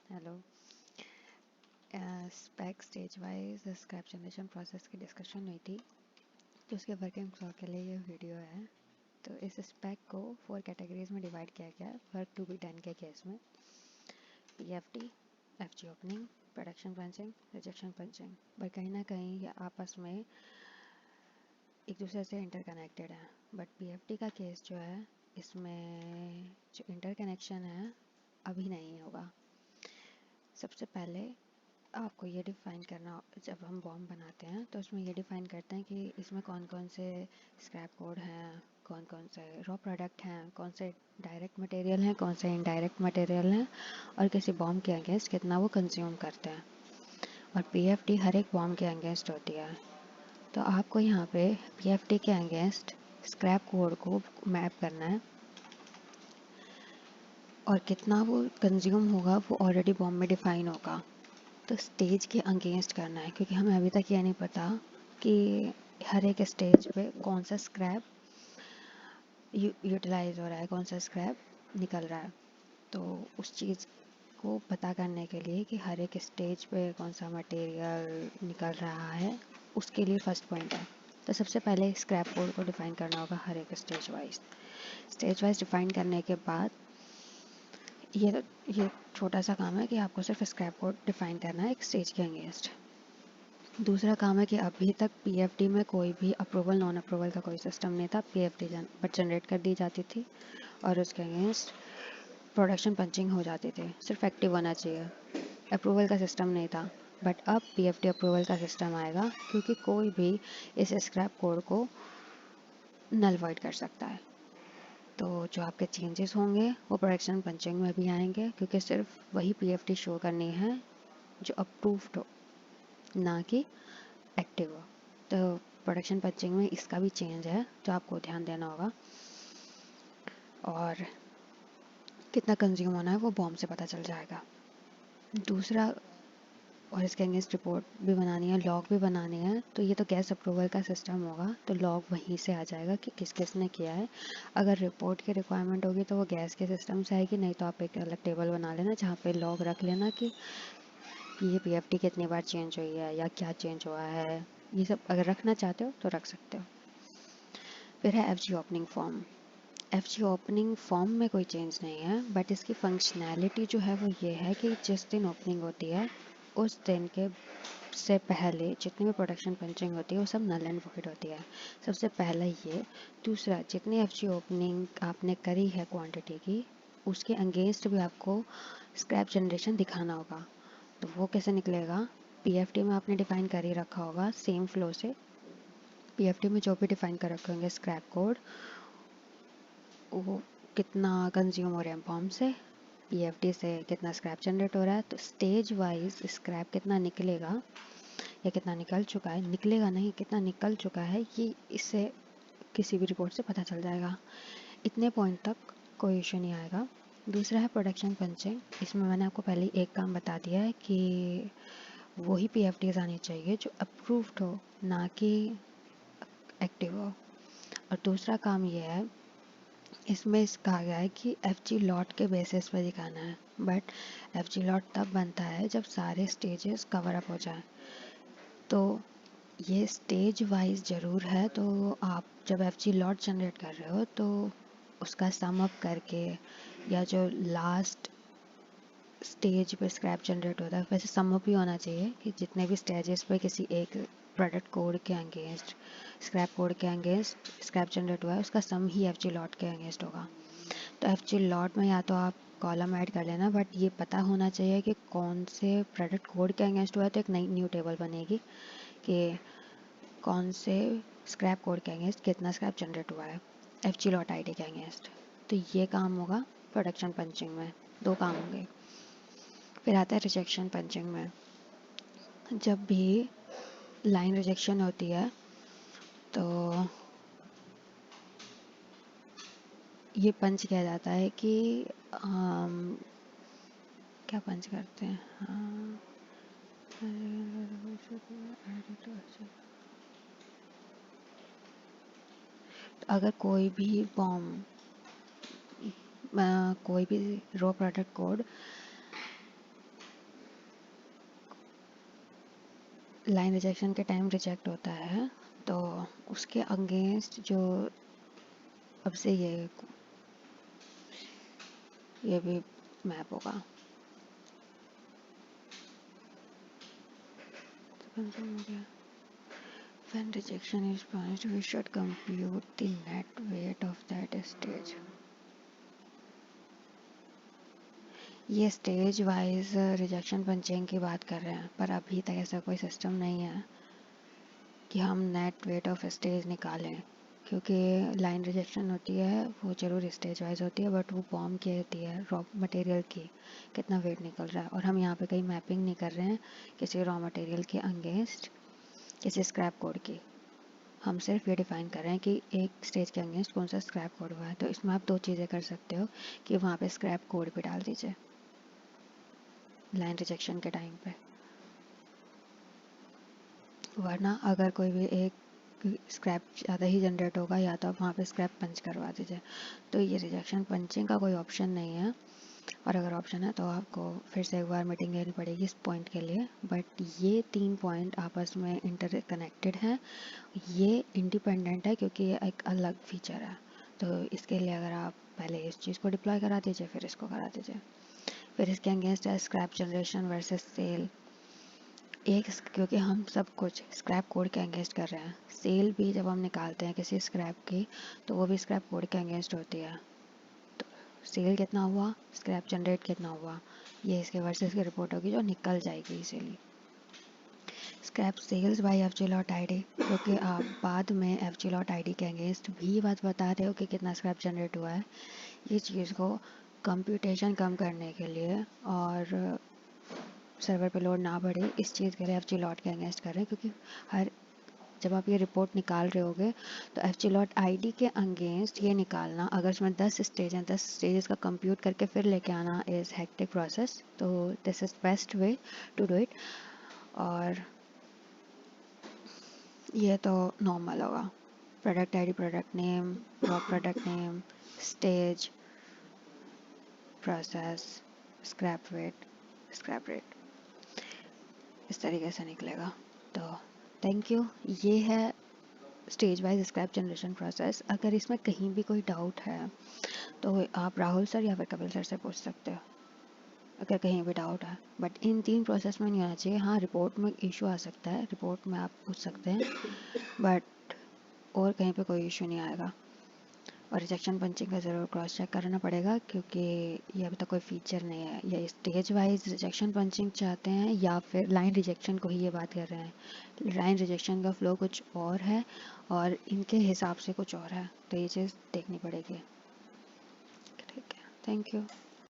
Hello. Spec stage wise scrap generation process की discussion हुई थी, तो उसके वर्किंग फ्लो के लिए ये वीडियो है। तो इस स्पेक को 4 कैटेगरीज में डिवाइड किया गया है वर्क टू बी डन के केस में। PFT, FG opening, production punching, rejection punching. But कहीं ना कहीं ये आपस में एक दूसरे से इंटरकनेक्टेड है। बट पीएफटी का केस जो है, इसमें जो इंटरकनेक्शन है अभी नहीं होगा। सबसे पहले आपको ये डिफ़ाइन करना, जब हम बॉम्ब बनाते हैं तो उसमें ये डिफ़ाइन करते हैं कि इसमें कौन कौन से स्क्रैप कोड हैं, कौन कौन से रॉ प्रोडक्ट हैं, कौन से डायरेक्ट मटेरियल हैं, कौन से इनडायरेक्ट मटेरियल हैं, और किसी बॉम्ब के अगेंस्ट कितना वो कंज्यूम करते हैं। और पीएफटी हर एक बॉम्ब के अगेंस्ट होती है। तो आपको यहाँ पे पीएफटी के अगेंस्ट स्क्रैप कोड को मैप करना है, और कितना वो कंज्यूम होगा वो ऑलरेडी बॉम्ब में डिफ़ाइन होगा। तो स्टेज के अगेंस्ट करना है, क्योंकि हमें अभी तक ये नहीं पता कि हर एक स्टेज पे कौन सा स्क्रैप यूटिलाइज हो रहा है, कौन सा स्क्रैप निकल रहा है। तो उस चीज़ को पता करने के लिए कि हर एक स्टेज पे कौन सा मटेरियल निकल रहा है, उसके लिए फर्स्ट पॉइंट है। तो सबसे पहले स्क्रैप कोड को डिफ़ाइन करना होगा हर एक स्टेज वाइज डिफ़ाइन करने के बाद ये छोटा सा काम है कि आपको सिर्फ स्क्रैप कोड डिफ़ाइन करना है एक स्टेज के अगेंस्ट। दूसरा काम है कि अभी तक पीएफडी में कोई भी अप्रूवल नॉन अप्रूवल का कोई सिस्टम नहीं था। पीएफडी बट जनरेट कर दी जाती थी और उसके अगेंस्ट प्रोडक्शन पंचिंग हो जाती थी। सिर्फ एक्टिव होना चाहिए, अप्रूवल का सिस्टम नहीं था। बट अब पीएफडी अप्रूवल का सिस्टम आएगा, क्योंकि कोई भी इस स्क्रैप कोड को नल वॉइड कर सकता है। तो जो आपके चेंजेस होंगे वो प्रोडक्शन पंचिंग में भी आएंगे, क्योंकि सिर्फ वही पीएफडी शो करनी है जो अप्रूव्ड हो, ना कि एक्टिव हो। तो प्रोडक्शन पंचिंग में इसका भी चेंज है जो आपको ध्यान देना होगा। और कितना कंज्यूम होना है वो बॉम्ब से पता चल जाएगा। दूसरा, और इसके अगेंस्ट रिपोर्ट भी बनानी है, लॉग भी बनानी है। तो ये तो गैस अप्रूवल का सिस्टम होगा, तो लॉग वहीं से आ जाएगा कि किस किस ने किया है। अगर रिपोर्ट की रिक्वायरमेंट होगी तो वो गैस के सिस्टम से आएगी, नहीं तो आप एक अलग टेबल बना लेना जहाँ पे लॉग रख लेना कि ये पीएफटी कितनी बार चेंज हुई है या क्या चेंज हुआ है। ये सब अगर रखना चाहते हो तो रख सकते हो। फिर है FG opening form. FG opening form में कोई चेंज नहीं है, बट इसकी फंक्शनैलिटी जो है वो ये है कि जिस दिन ओपनिंग होती है उस दिन के से पहले जितनी भी प्रोडक्शन पंचिंग होती है वो सब नल एंड वॉइड होती है। सबसे पहला ये। दूसरा, जितनी एफजी ओपनिंग आपने करी है क्वांटिटी की, उसके अगेंस्ट भी आपको स्क्रैप जनरेशन दिखाना होगा। तो वो कैसे निकलेगा? पीएफटी में आपने डिफाइन कर ही रखा होगा सेम फ्लो से। पीएफटी में जो भी डिफाइन कर रखे होंगे स्क्रैप कोड, वो कितना कंज्यूम हो रहा है बॉम्ब से, पीएफडी से कितना स्क्रैप जनरेट हो रहा है। तो स्टेज वाइज स्क्रैप कितना निकलेगा या कितना निकल चुका है, निकलेगा नहीं, कितना निकल चुका है, ये इससे किसी भी रिपोर्ट से पता चल जाएगा। इतने पॉइंट तक कोई इशू नहीं आएगा। दूसरा है प्रोडक्शन पंचिंग। इसमें मैंने आपको पहले एक काम बता दिया है कि वही पीएफडीज आनी चाहिए जो अप्रूव्ड हो, ना कि एक्टिव हो। और दूसरा काम ये है, इसमें कहा गया है कि एफजी लॉट के बेसिस पे दिखाना है। बट एफजी लॉट तब बनता है जब सारे स्टेजेस कवर अप हो जाएं। तो ये स्टेज वाइज ज़रूर है। तो आप जब एफजी लॉट जनरेट कर रहे हो तो उसका सम अप करके, या जो लास्ट स्टेज पे स्क्रैप जनरेट होता है, वैसे सम अप ही होना चाहिए कि जितने भी स्टेजेस पे किसी एक प्रोडक्ट कोड के अगेंस्ट, स्क्रैप कोड के अगेंस्ट स्क्रैप जनरेट हुआ है, उसका सम ही एफजी लॉट के अगेंस्ट होगा। तो एफजी लॉट में या तो आप कॉलम ऐड कर लेना, बट ये पता होना चाहिए कि कौन से प्रोडक्ट कोड के अगेंस्ट हुआ है। तो एक नई न्यू टेबल बनेगी कि कौन से स्क्रैप कोड के अगेंस्ट कितना स्क्रैप जनरेट हुआ है एफजी लॉट आईडी के अगेंस्ट। तो ये काम होगा प्रोडक्शन पंचिंग में। दो काम होंगे। फिर आता है रिजेक्शन पंचिंग में। जब भी लाइन रिजेक्शन होती है तो ये पंच किया जाता है कि क्या पंच करते हैं, अगर कोई भी बॉम्ब, कोई भी raw product code line rejection के टाइम रिजेक्ट होता है तो उसके अगेंस्ट जो अब से ये भी मैप होगा। कंफर्म हो गया। When rejection is punished, we should compute the net weight of that stage. ये स्टेज वाइज रिजेक्शन पंचिंग की बात कर रहे हैं, पर अभी तक ऐसा कोई सिस्टम नहीं है कि हम नेट वेट ऑफ स्टेज निकालें, क्योंकि लाइन रिजेक्शन होती है वो जरूर स्टेज वाइज होती है, बट वो बॉम्ब की होती है रॉ मटेरियल की, कितना वेट निकल रहा है। और हम यहाँ पे कहीं मैपिंग नहीं कर रहे हैं किसी रॉ मटेरियल के अगेंस्ट किसी स्क्रैप कोड की, हम सिर्फ ये डिफाइन कर रहे हैं कि एक स्टेज के अगेंस्ट कौन सा स्क्रैप कोड हुआ है। तो इसमें आप दो चीज़ें कर सकते हो कि वहाँ पे स्क्रैप कोड भी डाल दीजिए लाइन रिजेक्शन के टाइम पे, वरना अगर कोई भी एक स्क्रैप ज़्यादा ही जनरेट होगा या तो आप वहाँ पे स्क्रैप पंच करवा दीजिए। तो ये रिजेक्शन पंचिंग का कोई ऑप्शन नहीं है, और अगर ऑप्शन है तो आपको फिर से एक बार मीटिंग लेनी पड़ेगी इस पॉइंट के लिए। बट ये तीन पॉइंट आपस में इंटर कनेक्टेड हैं, ये इंडिपेंडेंट है क्योंकि ये एक अलग फीचर है। तो इसके लिए अगर आप पहले इस चीज़ को डिप्लॉय करा दीजिए फिर इसको करा दीजिए। फिर इसके अगेंस्ट है स्क्रैप जनरेशन वर्सेस सेल। क्योंकि हम सब कुछ स्क्रैप कोड के अगेंस्ट कर रहे हैं, सेल भी जब हम निकालते हैं किसी स्क्रैप की तो वो भी स्क्रैप कोड के अगेंस्ट होती है। तो सेल कितना हुआ, स्क्रैप जनरेट कितना हुआ, ये इसके वर्सेस की रिपोर्ट होगी जो निकल जाएगी इसीलिए। Scrap sales by F G lot I D, क्योंकि आप बाद में F G lot I D के अगेंस्ट भी बात बता रहे हो कि कितना स्क्रैप जनरेट हुआ है। ये चीज़ को कंप्यूटेशन कम करने के लिए और सर्वर पे लोड ना बढ़े इस चीज़ के लिए एफ जी लॉट के अगेंस्ट कर रहे हैं, क्योंकि हर जब आप ये रिपोर्ट निकाल रहे होगे तो F G lot I D के अगेंस्ट ये निकालना, अगर उसमें 10 स्टेज हैं 10 स्टेजेस का कंप्यूट करके फिर लेके आना इज़ हेक्टिक प्रोसेस। तो this is best way to do it. और ये तो नॉर्मल होगा, product ID, product name, product name, stage, process, scrap weight, scrap rate, इस तरीके से निकलेगा। तो थैंक यू। ये है stage wise scrap generation process. अगर इसमें कहीं भी कोई डाउट है तो आप राहुल सर या फिर कपिल सर से पूछ सकते हो अगर कहीं भी डाउट है। बट इन तीन प्रोसेस में नहीं आना चाहिए। हाँ, रिपोर्ट में इशू आ सकता है, रिपोर्ट में आप पूछ सकते हैं, बट और कहीं पे कोई इशू नहीं आएगा। और रिजेक्शन पंचिंग का ज़रूर क्रॉस चेक करना पड़ेगा, क्योंकि ये अभी तक कोई फीचर नहीं है। या स्टेज वाइज रिजेक्शन पंचिंग चाहते हैं या फिर लाइन रिजेक्शन को ही ये बात कर रहे हैं। लाइन रिजेक्शन का फ्लो कुछ और है और इनके हिसाब से कुछ और है, तो ये चीज़ देखनी पड़ेगी। ठीक है, थैंक यू।